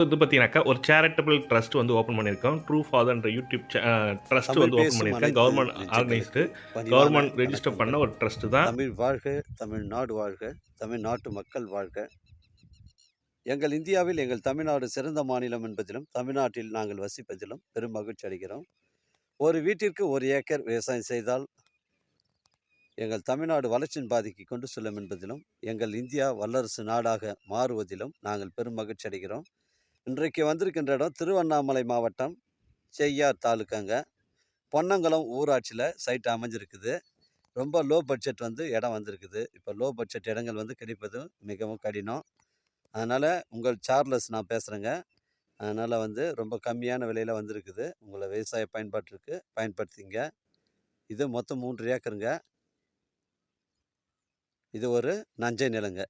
வந்து பார்த்தீங்கன்னாக்கா, ஒரு சேரிட்டபிள் ட்ரஸ்ட் வந்து ஓப்பன் பண்ணியிருக்கோம். ட்ரூ ஃபாதர்ன்ற யூடியூப் ட்ரஸ்ட் தமிழ் வந்து ஓப்பன் பேசும் பண்ணியிருக்கேன். அனைத்து கவர்மெண்ட் நெஞ்சங்களுக்கு ஆர்கனைஸ்டு. பணிவான கவர்மெண்ட் ரெஜிஸ்டர் பண்ண வணக்கங்கள். ஒரு ட்ரஸ்ட் தான். தமிழ் வாழ்க, தமிழ்நாடு வாழ்க, தமிழ்நாட்டு மக்கள் வாழ்க. எங்கள் இந்தியாவில் எங்கள் தமிழ்நாடு சிறந்த மாநிலம் என்பதிலும், தமிழ்நாட்டில் நாங்கள் வசிப்பதிலும் பெரும் மகிழ்ச்சி அடைகிறோம். ஒரு வீட்டிற்கு 1 ஏக்கர் விவசாயம் செய்தால் எங்கள் தமிழ்நாடு வளர்ச்சியின் பாதைக்கு கொண்டு செல்லும் என்பதிலும், எங்கள் இந்தியா வல்லரசு நாடாக மாறுவதிலும் நாங்கள் பெரும் மகிழ்ச்சி அடைகிறோம். இன்றைக்கு வந்திருக்கின்ற இடம் திருவண்ணாமலை மாவட்டம், செய்யார் தாலுக்காங்க. பொன்னங்குளம் ஊராட்சியில் சைட் அமைஞ்சிருக்குது. ரொம்ப லோ பட்ஜெட் வந்து இடம் வந்திருக்குது. இப்போ லோ பட்ஜெட் இடங்கள் வந்து கிடைப்பது மிகவும் கடினம். அதனால் உங்கள் சார்லஸ் நான் பேசுகிறேங்க. அதனால் வந்து ரொம்ப கம்மியான விலையில் வந்திருக்குது. உங்களை விவசாய பயன்பாட்டிற்கு பயன்படுத்திங்க. இது மொத்தம் 3 ஏக்கருங்க. இது ஒரு நஞ்சை நிலங்க.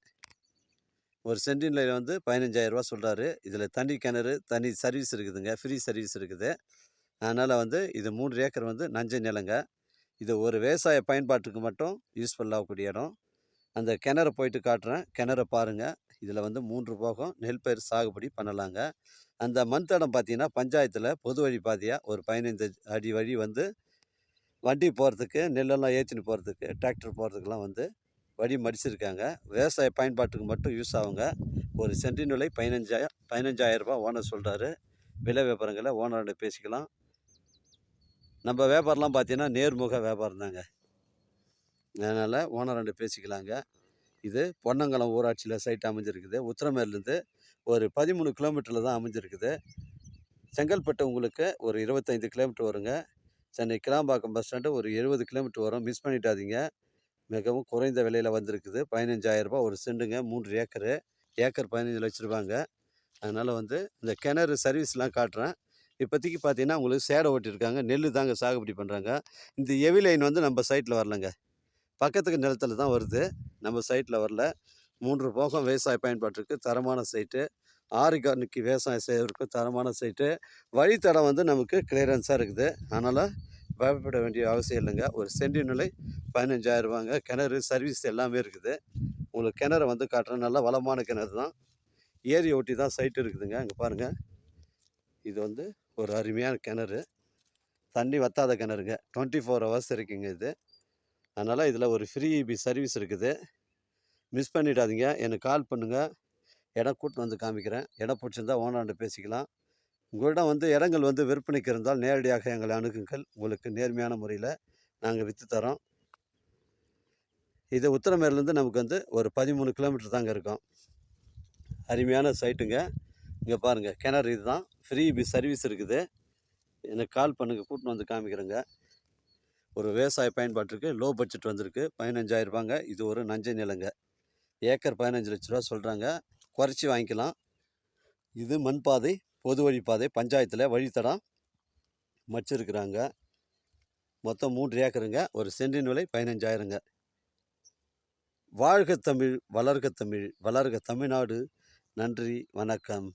ஒரு சென்டினில் வந்து 15,000 சொல்கிறாரு. இதில் தனி கிணறு, தனி சர்வீஸ் இருக்குதுங்க. ஃப்ரீ சர்வீஸ் இருக்குது. அதனால் வந்து இது 3 ஏக்கர் வந்து நஞ்சை நிலங்க. இது ஒரு விவசாய பயன்பாட்டுக்கு மட்டும் யூஸ்ஃபுல் ஆகக்கூடிய இடம். அந்த கிணற போயிட்டு காட்டுறேன். கிணற பாருங்கள். இதில் வந்து 3 போகம் நெல் பயிர் சாகுபடி பண்ணலாங்க. அந்த மண் தடம் பார்த்தீங்கன்னா, பஞ்சாயத்தில் பொது வழி பாதையாக ஒரு 15 அடி வழி வந்து வண்டி போகிறதுக்கு, நெல்லெல்லாம் ஏற்றின்னு போகிறதுக்கு, டிராக்டர் போகிறதுக்கெலாம் வந்து வழி மடிச்சிருக்காங்க. விவசாய பயன்பாட்டுக்கு மட்டும் யூஸ் ஆகுங்க. ஒரு சென்டின் விலை 15,000 ஓனர் சொல்கிறாரு. விலை விவரங்களை ஓனர்கிட்ட பேசிக்கலாம். நம்ம வியாபாரம்லாம் பார்த்தீங்கன்னா நேர்முக வியாபாரம் தாங்க. அதனால் ஓனர்கிட்ட பேசிக்கலாங்க. இது பொன்னங்குளம் ஊராட்சியில் சைட் அமைஞ்சிருக்குது. உத்திரமேர்லேருந்து ஒரு 13 கிலோமீட்டரில் தான் அமைஞ்சிருக்குது. செங்கல்பட்டு உங்களுக்கு ஒரு 25 கிலோமீட்டர் வருங்க. சென்னை கிளாம்பாக்கம் பஸ் ஸ்டாண்டு ஒரு 70 கிலோமீட்டர் வரும். மிஸ் பண்ணிட்டாதீங்க. மிகவும் குறைந்த விலையில் வந்திருக்குது. 15,000 ஒரு செண்டுங்க. 3 ஏக்கரு. ஏக்கர் 15 லட்ச ரூபாங்க. அதனால் வந்து இந்த கிணறு சர்வீஸ்லாம் காட்டுறேன். இப்போதைக்கு பார்த்தீங்கன்னா உங்களுக்கு சேடை ஓட்டியிருக்காங்க. நெல் தாங்க சாகுபடி பண்ணுறாங்க. இந்த ஹெவி லைன் வந்து நம்ம சைட்டில் வரலங்க. பக்கத்துக்கு நிலத்துல தான் வருது. நம்ம சைட்டில் வரல. 3 போகம் விவசாய பயன்பாட்டிற்கு தரமான சைட்டு. ஆர்கானிக் விவசாயம் செய்வதற்கு தரமான சைட்டு. வழித்தடம் வந்து நமக்கு கிளியரன்ஸாக இருக்குது. அதனால் பயப்பட வேண்டிய அவசியம் இல்லைங்க. ஒரு சென்டின் விலை 15,000 கிணறு சர்வீஸ் எல்லாமே இருக்குது. உங்களுக்கு கிணற வந்து காட்டுறேன். நல்ல வளமான கிணறு தான். ஏரி ஒட்டி தான் சைட்டு இருக்குதுங்க. அங்கே பாருங்கள். இது வந்து ஒரு அருமையான கிணறு. தண்ணி வற்றாத கிணறுங்க. 24 ஹவர்ஸ் இருக்குங்க இது. அதனால் இதில் ஒரு ஃப்ரீ இபி சர்வீஸ் இருக்குது. மிஸ் பண்ணிடாதீங்க. எனக்கு கால் பண்ணுங்கள். இடம் கூட்டின்னு வந்து காமிக்கிறேன். இடம் பிடிச்சிருந்தா ஓனர்கிட்ட பேசிக்கலாம். உங்களிடம் வந்து இடங்கள் வந்து விற்பனைக்கு இருந்தால் நேரடியாக எங்களை அணுகுங்கள். உங்களுக்கு நேர்மையான முறையில் நாங்கள் விற்று தரோம். இது உத்திரமேர்லேருந்து நமக்கு வந்து ஒரு 13 கிலோமீட்டர் தாங்க இருக்கும். அருமையான சைட்டுங்க. இங்கே பாருங்கள், கிணறு இது தான். ஃப்ரீ இபி சர்வீஸ் இருக்குது. எனக்கு கால் பண்ணுங்கள், கூட்டின்னு வந்து காமிக்கிறேங்க. ஒரு விவசாய பயன்பாட்டிற்கு லோ பட்ஜெட் வந்திருக்கு. 15,000 இது ஒரு நஞ்சை நிலங்க. ஏக்கர் 15 லட்ச ரூபா சொல்கிறாங்க. குறைச்சி வாங்கிக்கலாம். இது மண் பாதை, பொது வழி பாதை. பஞ்சாயத்தில் வழித்தடம் மடிச்சிருக்கிறாங்க. மொத்தம் 3 ஏக்கருங்க. ஒரு சென்டின் விலை 15,000ங்க. வாழ்க தமிழ், வளர்க தமிழ், வளர்க தமிழ்நாடு. நன்றி, வணக்கம்.